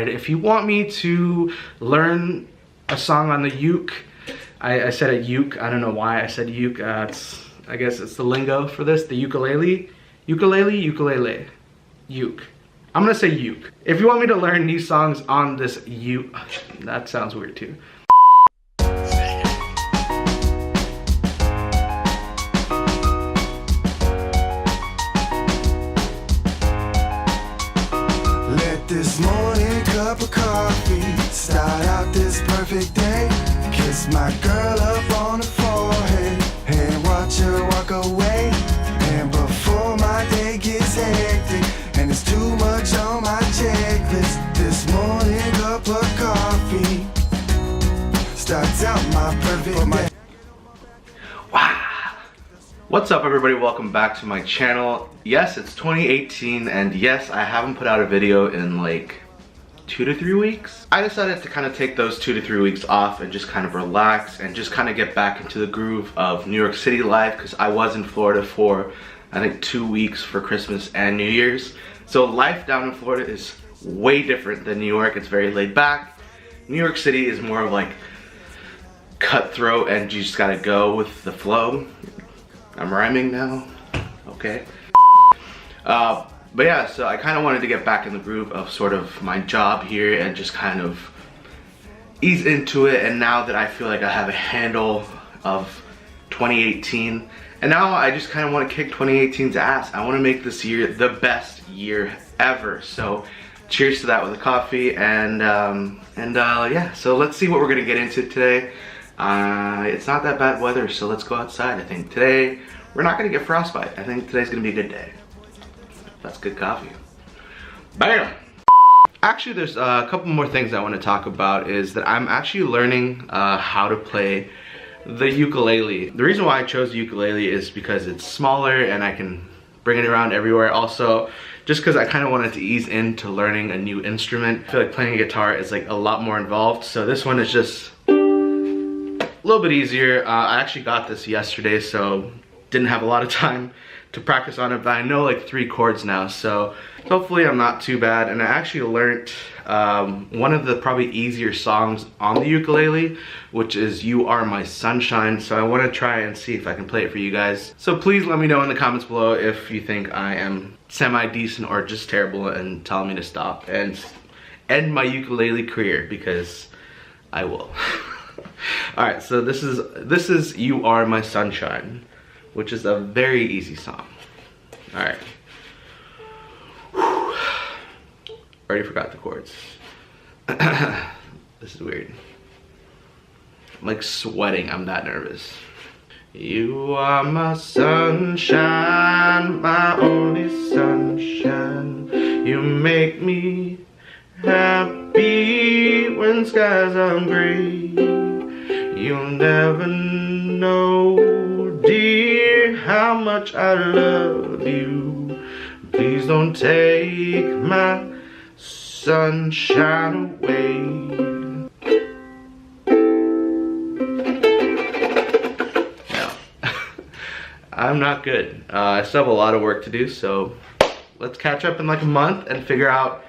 If you want me to learn a song on the uke, I said a uke, I don't know why I said uke, I guess it's the lingo for this, the ukulele, uke. I'm gonna say uke. If you want me to learn new songs on this uke, that sounds weird too. This morning cup of coffee, start out this perfect day. Kiss my girl up on the forehead and watch her walk away. And before my day gets hectic and it's too much on my checklist, this morning cup of coffee starts out my perfect day. Wow. What's up everybody, welcome back to my channel. Yes, it's 2018 and yes, I haven't put out a video in like 2 to 3 weeks. I decided to kind of take those 2 to 3 weeks off and just kind of relax and just kind of get back into the groove of New York City life, because I was in Florida for I think 2 weeks for Christmas and New Year's. So life down in Florida is way different than New York. It's very laid back. New York City is more of like cutthroat and you just gotta go with the flow. I'm rhyming now, okay. But yeah, so I kind of wanted to get back in the groove of sort of my job here and just kind of ease into it. And now that I feel like I have a handle of 2018, and now I just kind of want to kick 2018's ass. I want to make this year the best year ever. So cheers to that with a coffee, and yeah, so let's see what we're gonna get into today. It's not that bad weather, so let's go outside. I think today we're not gonna get frostbite. I think today's gonna be a good day. That's good coffee. Bam! Actually, there's a couple more things I want to talk about. Is that I'm actually learning how to play the ukulele. The reason why I chose the ukulele is because it's smaller and I can bring it around everywhere. Also, just because I kind of wanted to ease into learning a new instrument. I feel like playing a guitar is like a lot more involved. So this one is just a little bit easier. I actually got this yesterday, so didn't have a lot of time to practice on it, but I know like 3 chords now, so hopefully I'm not too bad. And I actually learned one of the probably easier songs on the ukulele, which is You Are My Sunshine. So I want to try and see if I can play it for you guys. So please let me know in the comments below if you think I am semi-decent or just terrible, and tell me to stop and end my ukulele career, because I will. Alright, so this is You Are My Sunshine, which is a very easy song. Alright. Already forgot the chords. This is weird. I'm like sweating, I'm that nervous. You are my sunshine, my only sunshine. You make me happy when skies are gray. You'll never know, dear, how much I love you. Please don't take my sunshine away. No, I'm not good. I still have a lot of work to do, so let's catch up in like a month and figure out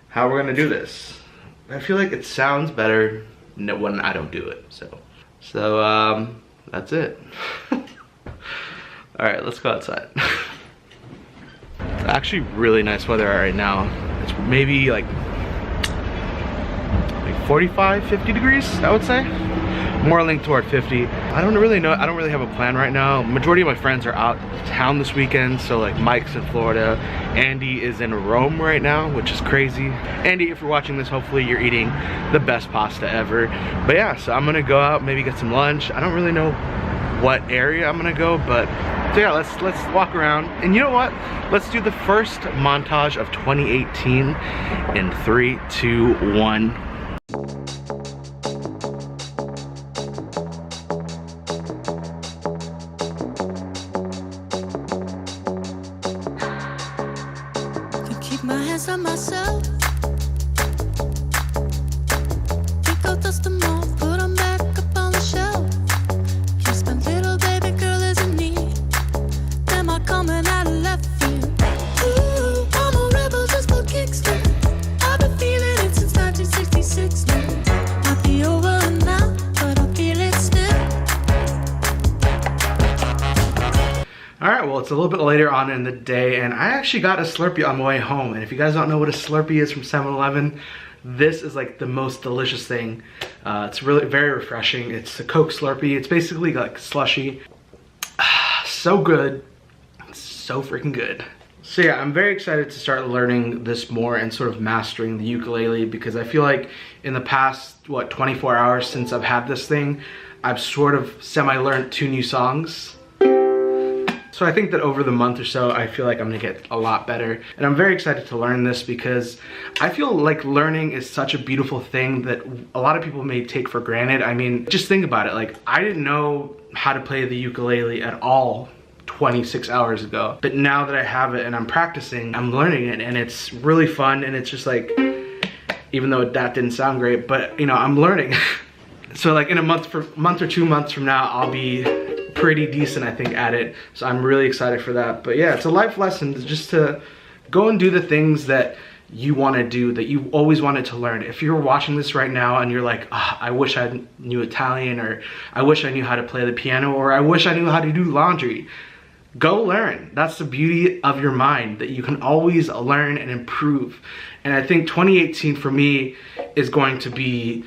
how we're gonna do this. I feel like it sounds better when I don't do it, so that's it. All right, let's go outside. It's actually really nice weather right now. It's maybe like 45, 50 degrees, I would say. More linked toward 50. I don't really know, I don't really have a plan right now. Majority of my friends are out of town this weekend, so like Mike's in Florida. Andy is in Rome right now, which is crazy. Andy, if you're watching this, hopefully you're eating the best pasta ever. But yeah, so I'm gonna go out, maybe get some lunch. I don't really know what area I'm gonna go, but so yeah, let's walk around. And you know what? Let's do the first montage of 2018 in 3, 2, 1. Keep my hands on myself. Pick out dust them all, put them back up on the shelf. Kiss my little baby girl is in need. Am I coming out of left field? Ooh, I'm a rebel just for kicks. I've been feeling it since it's a little bit later on in the day, and I actually got a Slurpee on my way home. And if you guys don't know what a Slurpee is from 7-Eleven, this is like the most delicious thing. It's really very refreshing. It's a Coke Slurpee. It's basically like slushy. So good. So freaking good. So yeah, I'm very excited to start learning this more and sort of mastering the ukulele, because I feel like in the past, 24 hours since I've had this thing, I've sort of semi-learned 2 new songs. So I think that over the month or so, I feel like I'm gonna get a lot better. And I'm very excited to learn this, because I feel like learning is such a beautiful thing that a lot of people may take for granted. I mean, just think about it. Like, I didn't know how to play the ukulele at all 26 hours ago. But now that I have it and I'm practicing, I'm learning it, and it's really fun. And it's just like, even though that didn't sound great, but you know, I'm learning. So like in a month or 2 months from now, I'll be pretty decent, I think, at it. So I'm really excited for that. But yeah, it's a life lesson just to go and do the things that you want to do, that you always wanted to learn. If you're watching this right now and you're like, oh, I wish I knew Italian, or I wish I knew how to play the piano, or I wish I knew how to do laundry, go learn. That's the beauty of your mind, that you can always learn and improve. And I think 2018 for me is going to be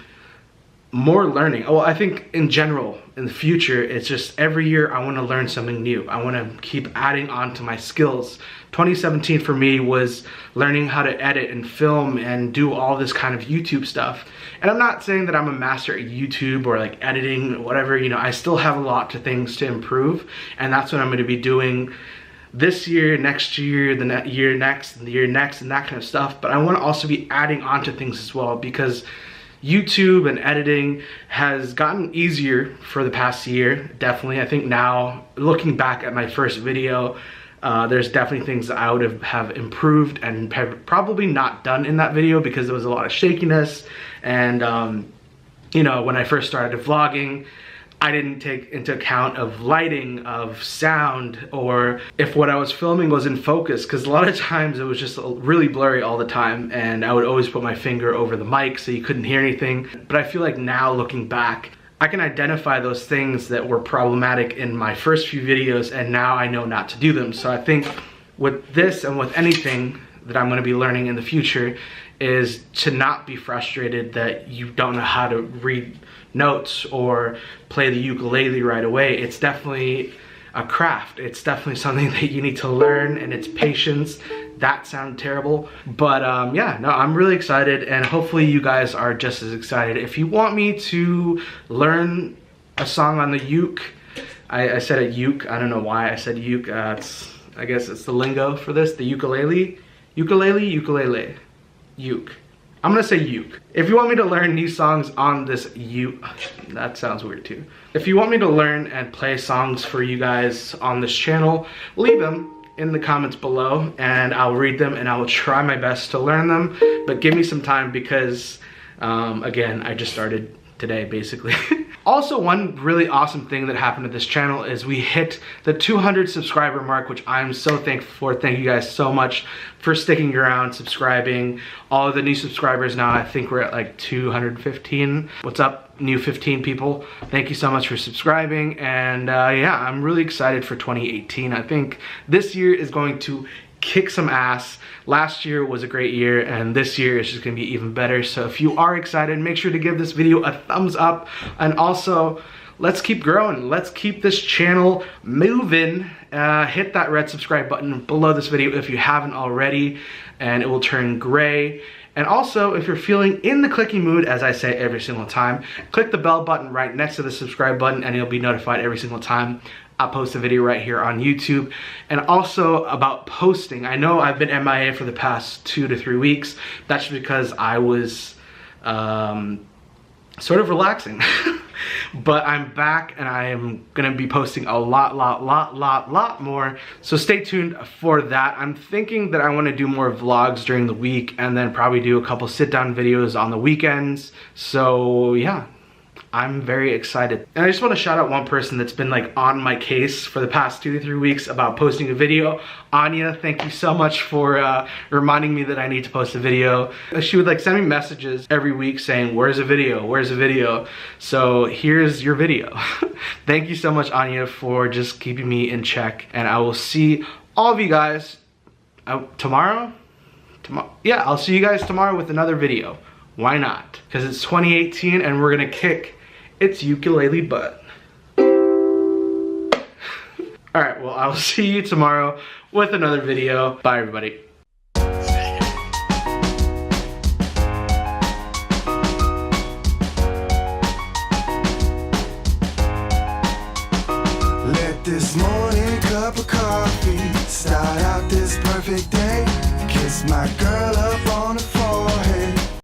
more learning. Well, I think in general, in the future, it's just every year I want to learn something new. I want to keep adding on to my skills. 2017 for me was learning how to edit and film and do all this kind of YouTube stuff. And I'm not saying that I'm a master at YouTube or like editing or whatever, you know, I still have a lot of things to improve. And that's what I'm going to be doing this year, next year, the year next, and the year next, and that kind of stuff. But I want to also be adding on to things as well, because YouTube and editing has gotten easier for the past year, definitely. I think now, looking back at my first video, there's definitely things that I would have improved and probably not done in that video, because there was a lot of shakiness. And you know, when I first started vlogging, I didn't take into account of lighting, of sound, or if what I was filming was in focus, because a lot of times it was just really blurry all the time, and I would always put my finger over the mic so you couldn't hear anything. But I feel like now, looking back, I can identify those things that were problematic in my first few videos, and now I know not to do them. So I think with this and with anything that I'm going to be learning in the future is to not be frustrated that you don't know how to read notes or play the ukulele right away. It's definitely a craft. It's definitely something that you need to learn, and it's patience. That sounded terrible, but yeah, no, I'm really excited, and hopefully you guys are just as excited. If you want me to learn a song on the uke, I said a uke, I don't know why I said uke, I guess it's the lingo for this, the ukulele, ukulele, uke. I'm gonna say uke. If you want me to learn new songs on this uke, that sounds weird too. If you want me to learn and play songs for you guys on this channel, leave them in the comments below, and I'll read them, and I will try my best to learn them. But give me some time, because again, I just started today, basically. Also, one really awesome thing that happened to this channel is we hit the 200 subscriber mark, which I'm so thankful for. Thank you guys so much for sticking around, subscribing. All of the new subscribers now, I think we're at like 215. What's up, new 15 people? Thank you so much for subscribing. And yeah, I'm really excited for 2018. I think this year is going to kick some ass. Last year was a great year, and this year is just gonna be even better. So if you are excited, make sure to give this video a thumbs up, and also let's keep growing. Let's keep this channel moving. Hit that red subscribe button below this video if you haven't already, and it will turn gray. And also, if you're feeling in the clicking mood, as I say every single time, click the bell button right next to the subscribe button, and you'll be notified every single time I post a video right here on YouTube. And also about posting, I know I've been MIA for the past 2 to 3 weeks. That's because I was sort of relaxing. But I'm back, and I am gonna be posting a lot more. So stay tuned for that. I'm thinking that I wanna do more vlogs during the week, and then probably do a couple sit-down videos on the weekends. So yeah, I'm very excited. And I just want to shout out one person that's been like on my case for the past 2 to 3 weeks about posting a video. Anya, thank you so much for reminding me that I need to post a video. She would like send me messages every week saying, where's a video, where's a video? So here's your video. Thank you so much, Anya, for just keeping me in check. And I will see all of you guys tomorrow? Yeah, I'll see you guys tomorrow with another video. Why not? Because it's 2018 and we're gonna kick its ukulele butt. Alright, well, I'll see you tomorrow with another video. Bye, everybody. Let this morning cup of coffee start out this perfect day. Kiss my girl up